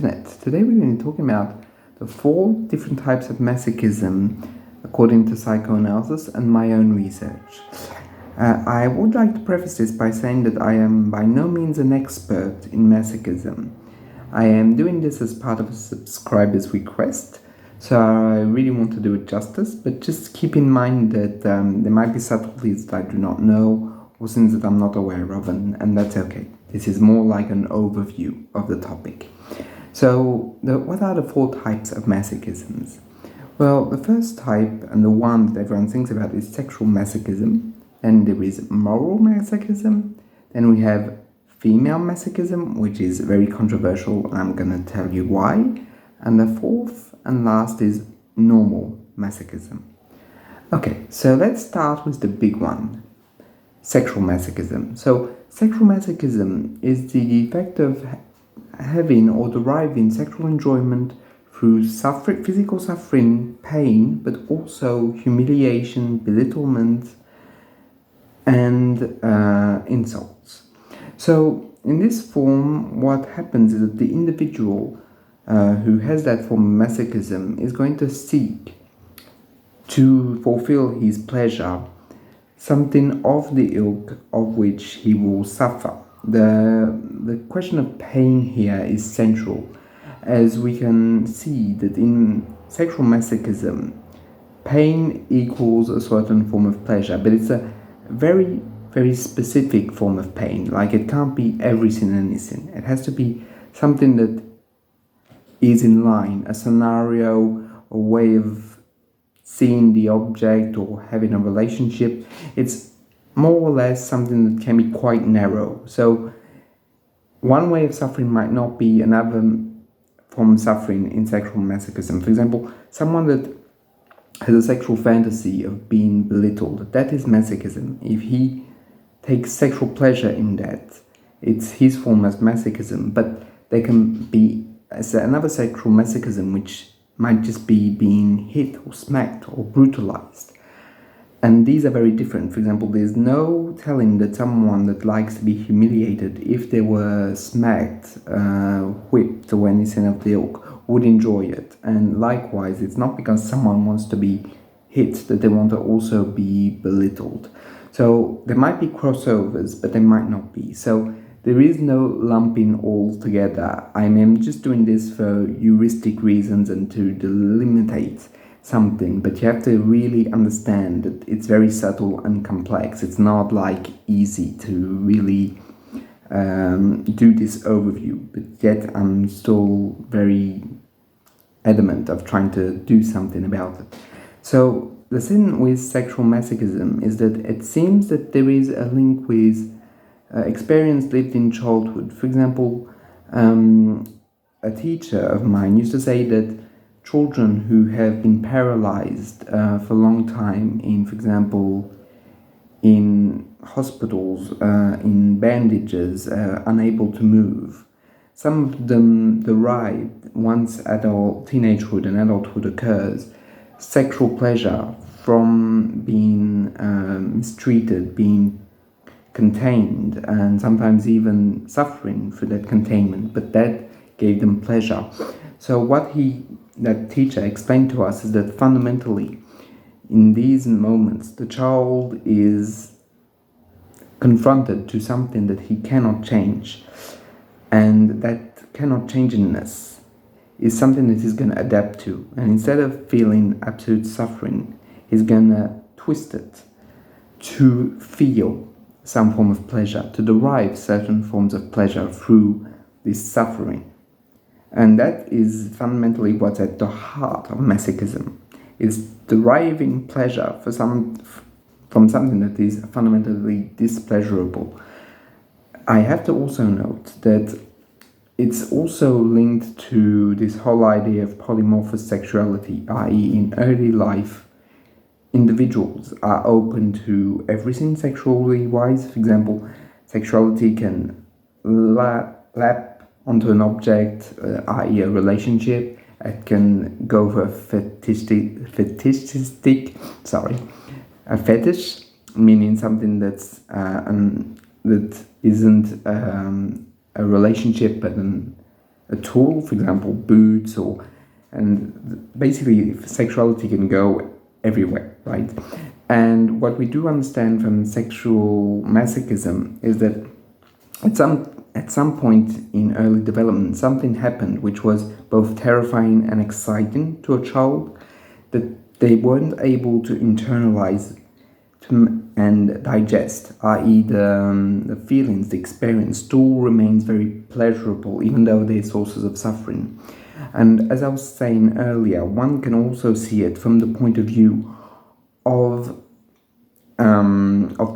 internet. Today we're going to be talking about the 4 different types of masochism according to psychoanalysis and my own research. I would like to preface this by saying that I am by no means an expert in masochism. I am doing this as part of a subscriber's request, so I really want to do it justice, but just keep in mind that there might be subtleties that I do not know or things that I'm not aware of, and that's okay. This is more like an overview of the topic. So, what are the 4 types of masochisms? Well, the first type, and the one that everyone thinks about, is sexual masochism. Then there is moral masochism. Then we have female masochism, which is very controversial, and I'm going to tell you why. And the 4th and last is normal masochism. Okay, so let's start with the big one, sexual masochism. So, sexual masochism is the effect of having or deriving sexual enjoyment through physical suffering, pain, but also humiliation, belittlement, and insults. So, in this form, what happens is that the individual who has that form of masochism is going to seek to fulfill his pleasure something of the ilk of which he will suffer. The question of pain here is central, as we can see that in sexual masochism, pain equals a certain form of pleasure, but it's a very, very specific form of pain. Like, it can't be everything and anything. It has to be something that is in line, a scenario, a way of seeing the object or having a relationship. It's more or less something that can be quite narrow. So one way of suffering might not be another form of suffering in sexual masochism. For example, someone that has a sexual fantasy of being belittled, that is masochism. If he takes sexual pleasure in that, it's his form of masochism. But there can be another sexual masochism which might just be being hit or smacked or brutalized. And these are very different. For example, there's no telling that someone that likes to be humiliated, if they were smacked, whipped, or anything of the ilk, would enjoy it. And likewise, it's not because someone wants to be hit that they want to also be belittled. So there might be crossovers, but there might not be. So there is no lumping all together. I am just doing this for heuristic reasons and to delimitate something, but you have to really understand that it's very subtle and complex. It's not like easy to really do this overview, but yet I'm still very adamant of trying to do something about it. So the thing with sexual masochism is that it seems that there is a link with experience lived in childhood. For example, a teacher of mine used to say that children who have been paralyzed for a long time in, for example, in hospitals, in bandages, unable to move, some of them derive, once teenagehood and adulthood occurs, sexual pleasure from being mistreated, being contained, and sometimes even suffering for that containment, but that gave them pleasure. So what that teacher explained to us is that fundamentally, in these moments, the child is confronted to something that he cannot change, and that cannot changingness is something that he's going to adapt to. And instead of feeling absolute suffering, he's going to twist it to feel some form of pleasure, to derive certain forms of pleasure through this suffering. And that is fundamentally what's at the heart of masochism, is deriving pleasure from something that is fundamentally displeasurable. I have to also note that it's also linked to this whole idea of polymorphous sexuality, i.e. in early life, individuals are open to everything sexually wise. For example, sexuality can lap onto an object, i.e. a relationship. It can go for a a fetish, meaning something that's that isn't a relationship but an a tool, for example, boots, and basically sexuality can go everywhere, right? And what we do understand from sexual masochism is that at some point in early development, something happened which was both terrifying and exciting to a child that they weren't able to internalize and digest, i.e., the feelings, the experience still remains very pleasurable, even though they're sources of suffering. And as I was saying earlier, one can also see it from the point of view of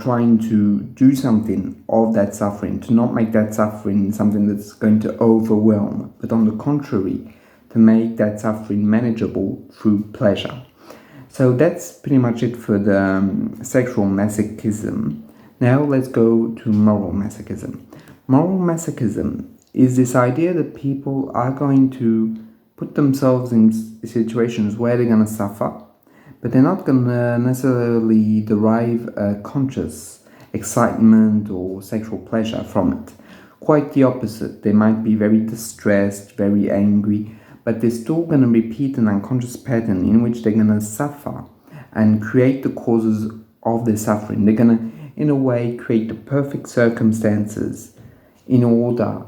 trying to do something of that suffering, to not make that suffering something that's going to overwhelm, but on the contrary, to make that suffering manageable through pleasure. So that's pretty much it for the sexual masochism. Now let's go to moral masochism. Moral masochism is this idea that people are going to put themselves in situations where they're going to suffer, but they're not going to necessarily derive a conscious excitement or sexual pleasure from it. Quite the opposite. They might be very distressed, very angry, but they're still going to repeat an unconscious pattern in which they're going to suffer and create the causes of their suffering. They're going to, in a way, create the perfect circumstances in order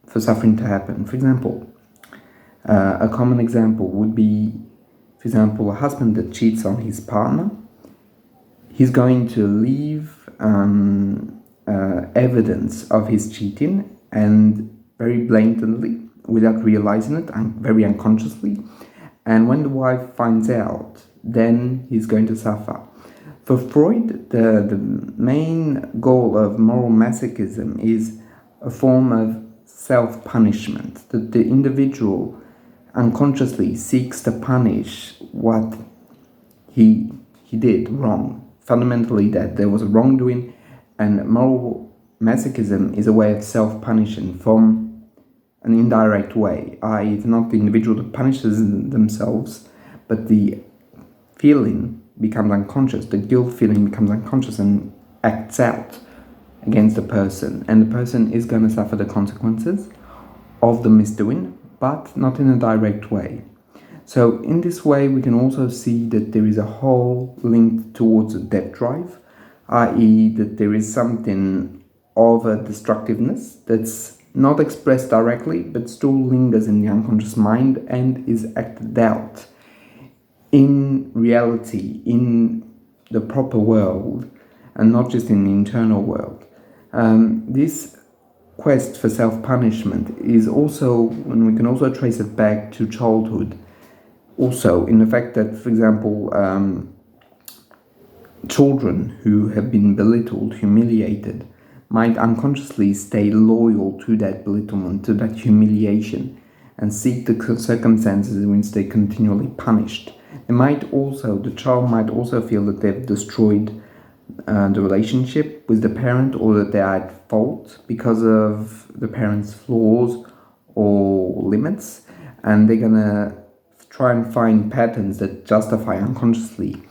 for suffering to happen. For example, a common example would be, for example, a husband that cheats on his partner. He's going to leave evidence of his cheating, and very blatantly, without realizing it, and very unconsciously. And when the wife finds out, then he's going to suffer. For Freud, the main goal of moral masochism is a form of self-punishment, that the individual unconsciously seeks to punish what he did wrong. Fundamentally, that there was a wrongdoing, and moral masochism is a way of self-punishing from an indirect way, i.e., it's not the individual that punishes themselves, but the feeling becomes unconscious, the guilt feeling becomes unconscious and acts out against the person, and the person is going to suffer the consequences of the misdoing, but not in a direct way. So in this way, we can also see that there is a whole link towards a debt drive, i.e., that there is something of a destructiveness that's not expressed directly, but still lingers in the unconscious mind and is acted out in reality, in the proper world, and not just in the internal world. This quest for self-punishment is also, and we can also trace it back to childhood, also in the fact that, for example, children who have been belittled, humiliated, might unconsciously stay loyal to that belittlement, to that humiliation, and seek the circumstances in which they're continually punished. The child might also feel that they've destroyed the relationship with the parent, or that they are at fault because of the parent's flaws or limits, and they're gonna try and find patterns that justify unconsciously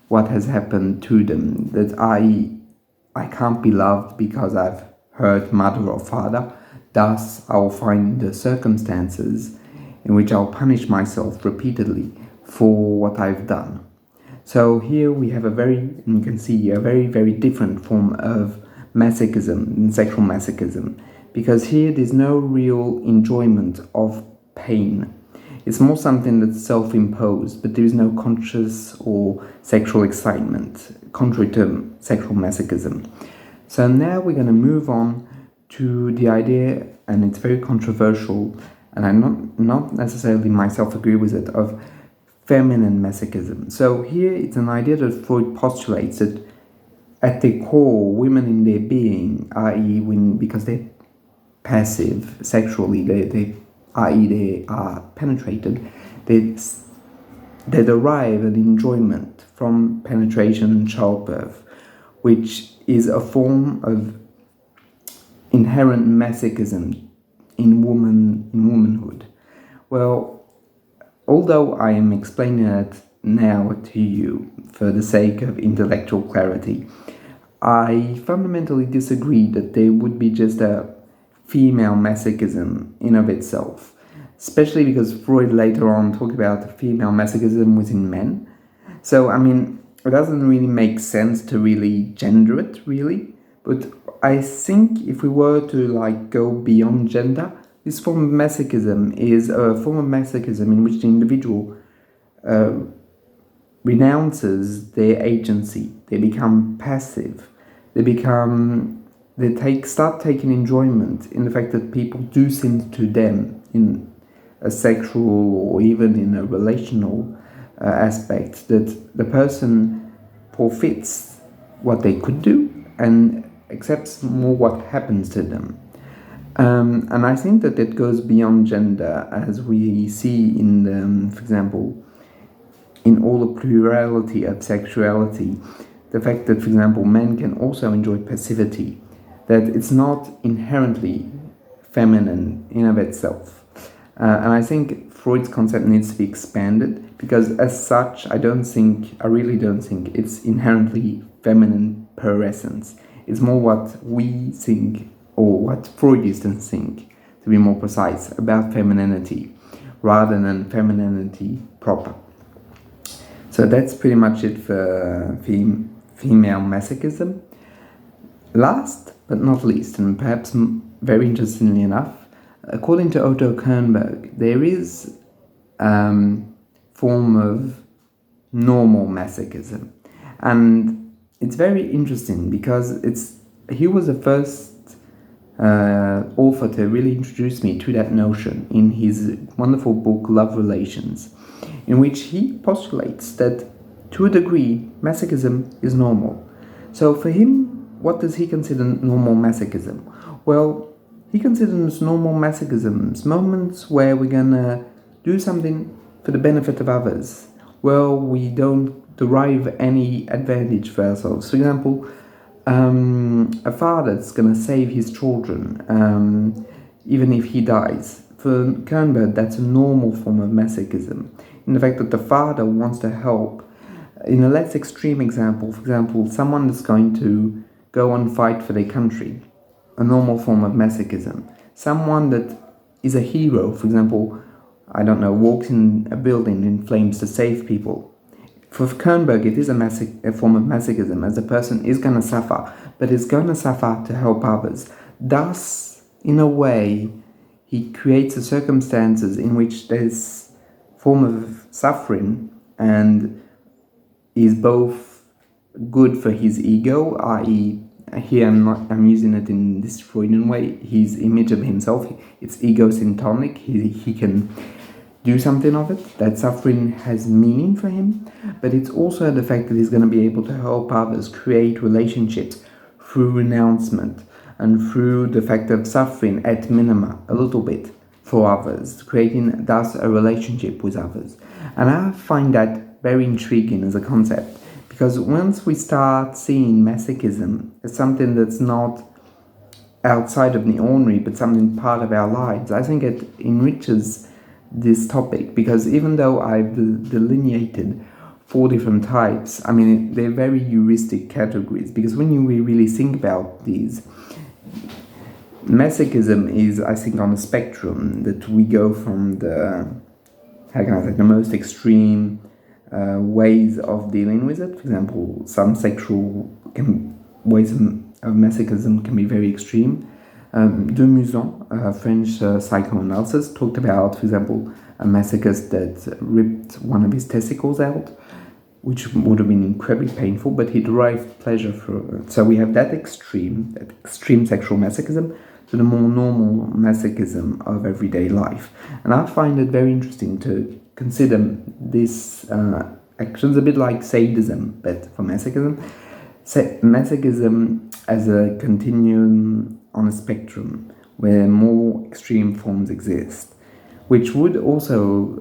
what has happened to them. That I can't be loved because I've hurt mother or father, thus I'll find the circumstances in which I'll punish myself repeatedly for what I've done. So here we have you can see a very, very different form of masochism, sexual masochism, because here there's no real enjoyment of pain. It's more something that's self-imposed, but there is no conscious or sexual excitement, contrary to sexual masochism. So now we're going to move on to the idea, and it's very controversial, and I not necessarily myself agree with it, of feminine masochism. So here it's an idea that Freud postulates that at their core, women in their being, i.e., because they're passive sexually, i.e., they are penetrated, they derive an enjoyment from penetration and childbirth, which is a form of inherent masochism in womanhood. Well, although I am explaining it now to you for the sake of intellectual clarity, I fundamentally disagree that there would be just a female masochism in of itself, especially because Freud later on talked about female masochism within men. So, I mean, it doesn't really make sense to really gender it, really. But I think if we were to like go beyond gender, this form of masochism is a form of masochism in which the individual renounces their agency. They become passive. Start taking enjoyment in the fact that people do things to them in a sexual or even in a relational aspect, that the person forfeits what they could do and accepts more what happens to them. And I think that it goes beyond gender, as we see in the, for example, in all the plurality of sexuality, the fact that, for example, men can also enjoy passivity, that it's not inherently feminine in of itself. And I think Freud's concept needs to be expanded, because as such, I really don't think it's inherently feminine per essence. It's more what we think, or what Freudians think, to be more precise, about femininity, rather than femininity proper. So that's pretty much it for female masochism. Last but not least, and perhaps very interestingly enough, according to Otto Kernberg, there is form of normal masochism. And it's very interesting because he was the first author to really introduce me to that notion in his wonderful book Love Relations, in which he postulates that to a degree masochism is normal. So for him, what does he consider normal masochism? Well, he considers normal masochisms moments where we're gonna do something for the benefit of others, where we don't derive any advantage for ourselves. For example, a father that's gonna save his children, even if he dies. For Kernberg, that's a normal form of masochism, in the fact that the father wants to help. In a less extreme example, for example, someone that's going to go and fight for their country, a normal form of masochism. Someone that is a hero, for example, I don't know, walks in a building in flames to save people. For Kernberg, it is a form of masochism, as a person is going to suffer, but is going to suffer to help others. Thus, in a way, he creates the circumstances in which this form of suffering and is both good for his ego, i.e., here I'm using it in this Freudian way, his image of himself, it's egocentric, he can do something of it, that suffering has meaning for him, but it's also the fact that he's going to be able to help others create relationships through renouncement and through the fact of suffering at minima, a little bit, for others, creating thus a relationship with others. And I find that very intriguing as a concept, because once we start seeing masochism as something that's not outside of the ordinary, but something part of our lives, I think it enriches this topic, because even though I've delineated 4 different types, I mean, they're very heuristic categories, because when we really think about these, masochism is, I think, on a spectrum that we go from the most extreme ways of dealing with it. For example, some sexual ways of masochism can be very extreme. De Muson, a French psychoanalysis, talked about, for example, a masochist that ripped one of his testicles out, which would have been incredibly painful, but he derived pleasure from it. So we have that extreme sexual masochism, to the more normal masochism of everyday life. And I find it very interesting to consider this actions a bit like sadism, but for masochism. Masochism as a continuum on a spectrum where more extreme forms exist, which would also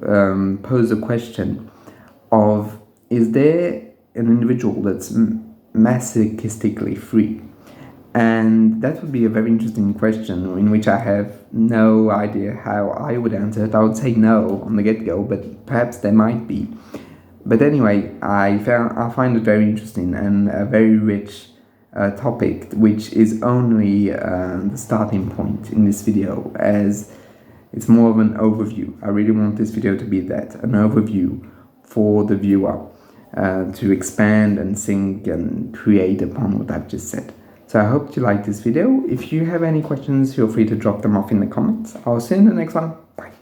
pose a question of, is there an individual that's masochistically free? And that would be a very interesting question, in which I have no idea how I would answer it. I would say no on the get-go, but perhaps there might be. But anyway, I find it very interesting and a very rich topic, which is only the starting point in this video, as it's more of an overview. I really want this video to be that, an overview for the viewer to expand and think and create upon what I've just said. So I hope you like this video. If you have any questions, feel free to drop them off in the comments. I'll see you in the next one. Bye.